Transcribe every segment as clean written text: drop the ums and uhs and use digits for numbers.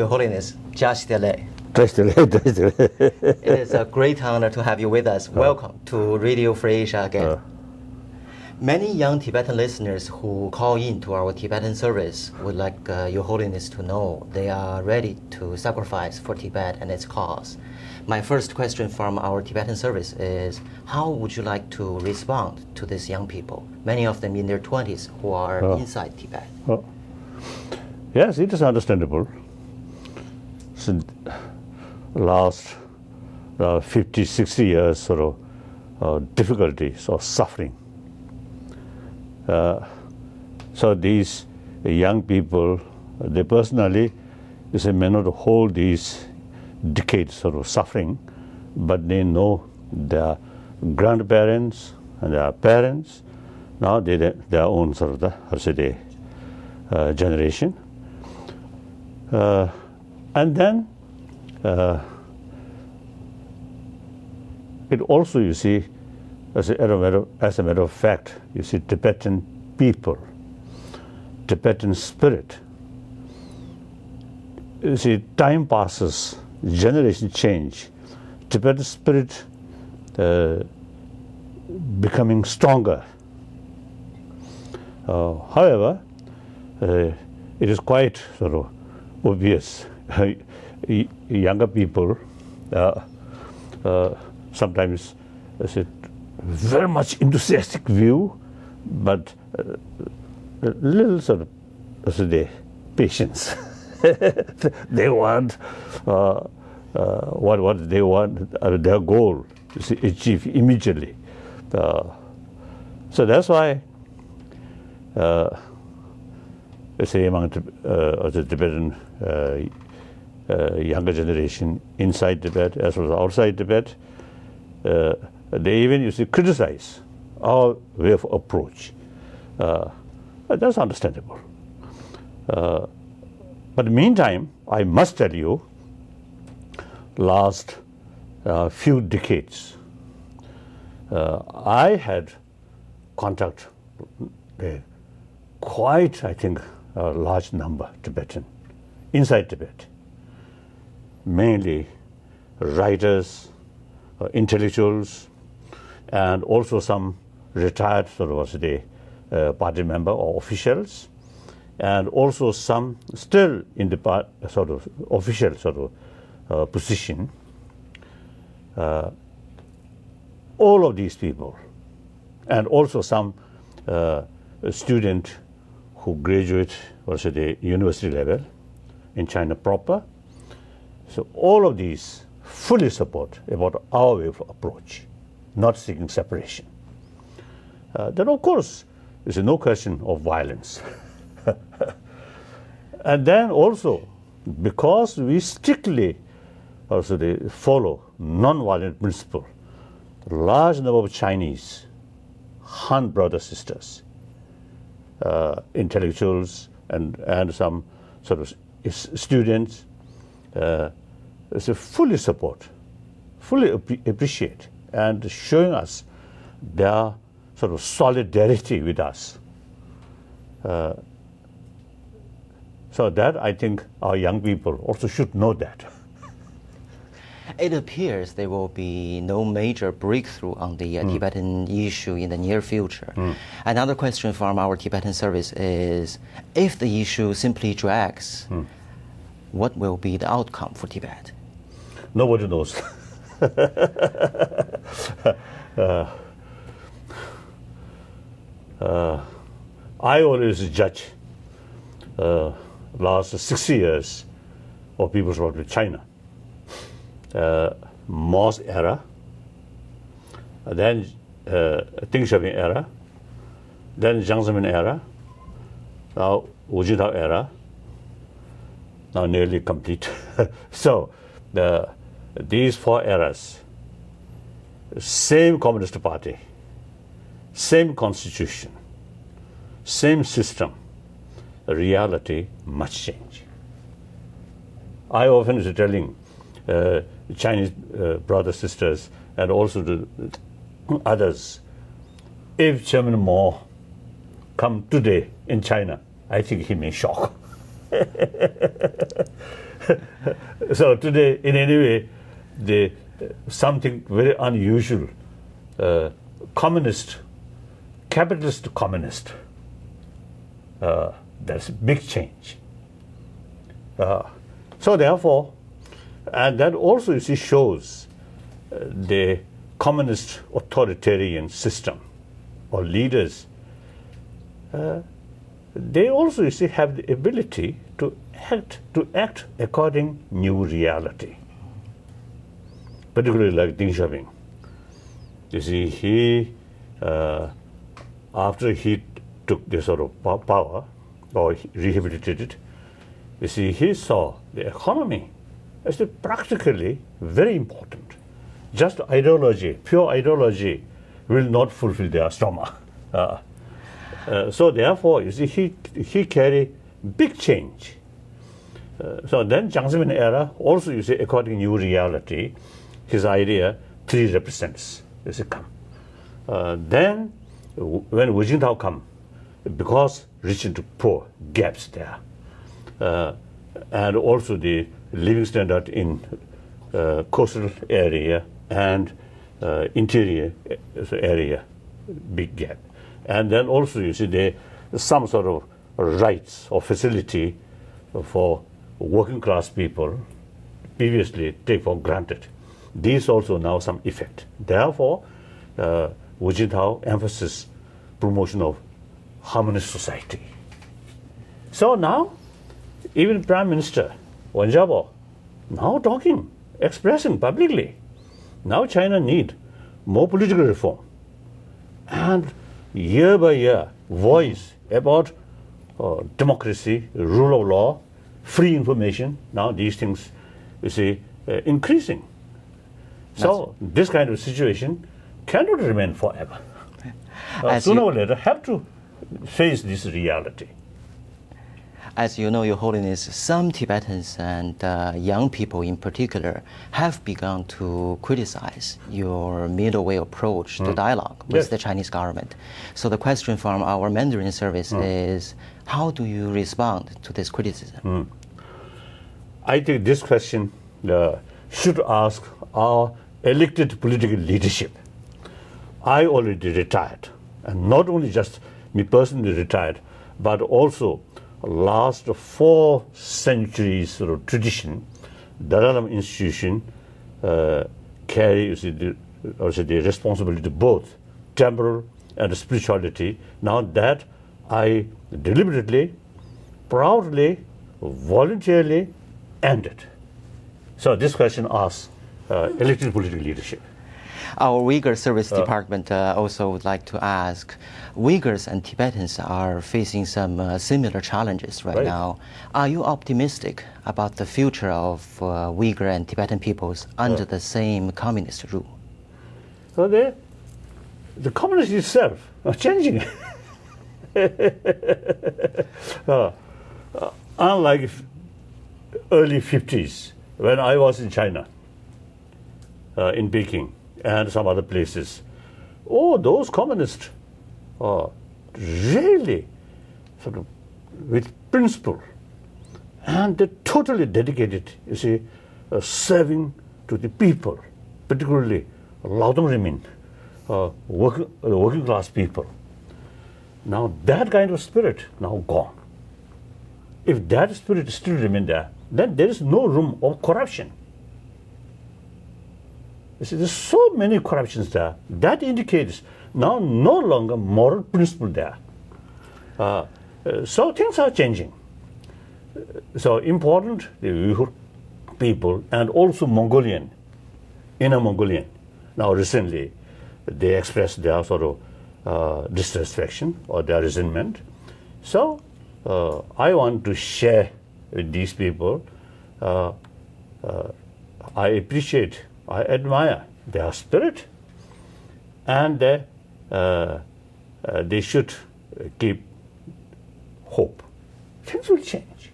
Your Holiness, H.H.Dalai. It is a great honor to have you with us. Welcome to Radio Free Asia again. Many young Tibetan listeners who call in to our Tibetan service would like Your Holiness to know they are ready to sacrifice for Tibet and its cause. My first question from our Tibetan service is, how would you like to respond to these young people, many of them in their 20s, who are inside Tibet? Yes, it is understandable. Since last 50, 60 years sort of difficulties or suffering. So these young people, they personally, may not hold these decades sort of suffering, but they know their grandparents and their parents, now their own sort of the generation. And then it also, you see, as a matter of fact, you see, Tibetan people, Tibetan spirit. You see, time passes, generation change, Tibetan spirit becoming stronger. However, it is quite sort of obvious. Younger people sometimes very much enthusiastic view, but a little sort of patience. They want what they want, their goal to achieve immediately. So that's why, among the Tibetan younger generation inside Tibet as well as outside Tibet, they even criticize our way of approach. That's understandable. But in the meantime, I must tell you, last few decades, I had contact quite, I think, a large number Tibetan inside Tibet, mainly writers, intellectuals, and also some retired sort of party member or officials, and also some still in the sort of official sort of position. All of these people, and also some student who graduate also the university level in China proper. So all of these fully support about our way of approach, not seeking separation. Then of course, there's no question of violence. And then also, because we strictly also follow non-violent principle, the large number of Chinese Han brothers, sisters, intellectuals, and some sort of students, fully support, fully appreciate, and showing us their sort of solidarity with us. So that, I think, our young people also should know that. It appears there will be no major breakthrough on the Tibetan issue in the near future. Another question from our Tibetan service is, if the issue simply drags, what will be the outcome for Tibet? Nobody knows. I always judge last 60 years of People's Republic of China. Mao's era, then Deng Xiaoping era, then Jiang Zemin era, now Wu Jintao era, now nearly complete. So these 4 eras, same Communist Party, same constitution, same system, reality must change. I often is telling Chinese brothers, sisters, and also to others, if Chairman Mao come today in China, I think he may shock. So today, in any way, something very unusual, communist, capitalist communist, that's a big change. So therefore, and that also, you see, shows the communist authoritarian system or leaders, they also, you see, have the ability to act according new reality. Particularly like Deng Xiaoping. You see, he, after he took this sort of power, or he rehabilitated, you see, he saw the economy as practically very important. Just ideology, pure ideology, will not fulfill their stomach. So therefore, you see, he carried big change. So then Jasmine era, also, you see, according to new reality, his idea, three represents, you see, come. Then, when Wu Jintao come, because rich and poor, gaps there. And also the living standard in coastal area and interior area, big gap. And then also, you see, some sort of rights or facility for working class people previously take for granted. These also now some effect. Therefore, Wu Jintao emphasis promotion of harmonious society. So now, even Prime Minister Wen Jiabao now talking, expressing publicly, now China need more political reform and year by year voice about democracy, rule of law, free information. Now these things, you see, increasing. So this kind of situation cannot remain forever. Sooner or later, have to face this reality. As you know, Your Holiness, some Tibetans and young people in particular have begun to criticize your middle way approach to dialogue with the Chinese government. So the question from our Mandarin service is, how do you respond to this criticism? I think this question should ask our elected political leadership. I already retired, and not only just me personally retired, but also last 4 centuries sort of tradition, Dalai Lama institution carries the responsibility to both temporal and spirituality. Now that I deliberately, proudly, voluntarily ended. So this question asks elected political leadership. Our Uyghur Service Department also would like to ask, Uyghurs and Tibetans are facing some similar challenges right now. Are you optimistic about the future of Uyghur and Tibetan peoples under the same communist rule? So the communists itself are changing. Unlike early 50s, when I was in China, in Peking, and some other places, those communists are really sort of with principle, and they're totally dedicated, you see, serving to the people, particularly Laodong Remin, working class people. Now that kind of spirit now gone. If that spirit still remains there, then there is no room of corruption. You see, there's so many corruptions there. That indicates now no longer moral principle there. So things are changing. So important, the Uyghur people and also Mongolian, inner Mongolian. Now recently, they expressed their sort of dissatisfaction or their resentment. So I want to share with these people. I appreciate, I admire their spirit, and they should keep hope. Things will change.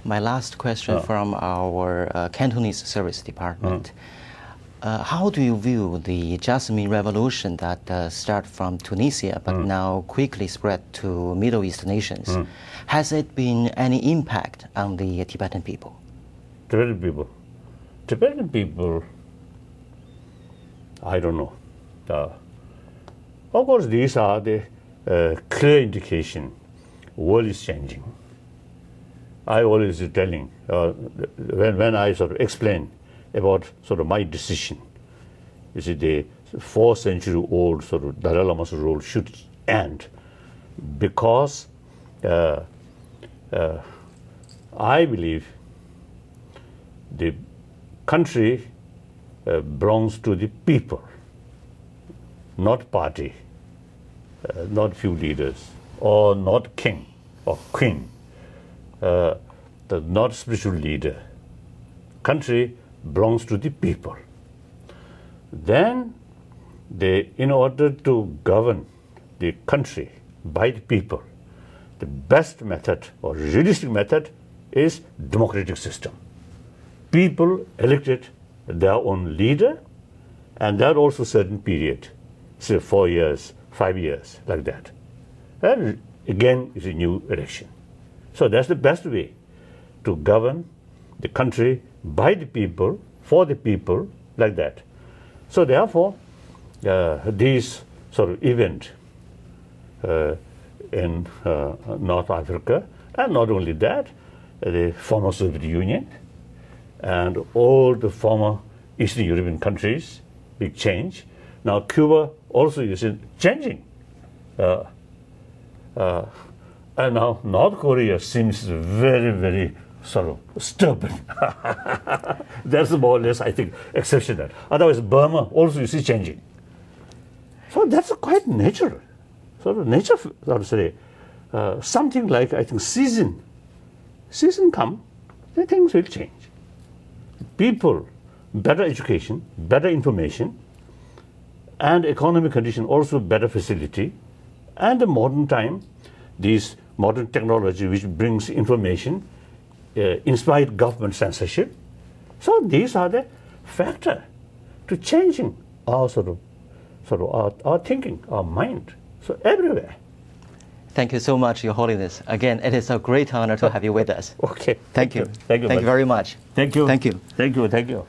My last question from our Cantonese Service Department. How do you view the Jasmine Revolution that started from Tunisia but now quickly spread to Middle East nations? Has it been any impact on the Tibetan people? Tibetan people, I don't know. Of course, these are the clear indication world is changing. I always telling, when I sort of explain about sort of my decision, you see, the 4th century old sort of Dalai Lama's rule should end, because I believe the country belongs to the people, not party, not few leaders, or not king or queen, not spiritual leader. Country belongs to the people. Then, in order to govern the country by the people, the best method or realistic method is democratic system. People elected their own leader, and there are also certain period, say 4 years, 5 years, like that. And again, it's a new election. So that's the best way to govern the country by the people, for the people, like that. So therefore, these sort of event in North Africa, and not only that, the former Soviet Union and all the former Eastern European countries, big change. Now Cuba also is changing. And now North Korea seems very, very sort of stubborn. That's more or less, I think, exceptional. Otherwise, Burma also you see changing. So that's quite natural. Sort of nature, I would say, something like, I think, season come, then things will change. People, better education, better information, and economic condition, also better facility, and the modern time, these modern technology which brings information, inspired government censorship. So these are the factor to changing our our thinking, our mind. So everywhere. Thank you so much, Your Holiness. Again, it is a great honor to have you with us. Okay. Thank you. Thank you. Thank you very much. Thank you. Thank you. Thank you. Thank you.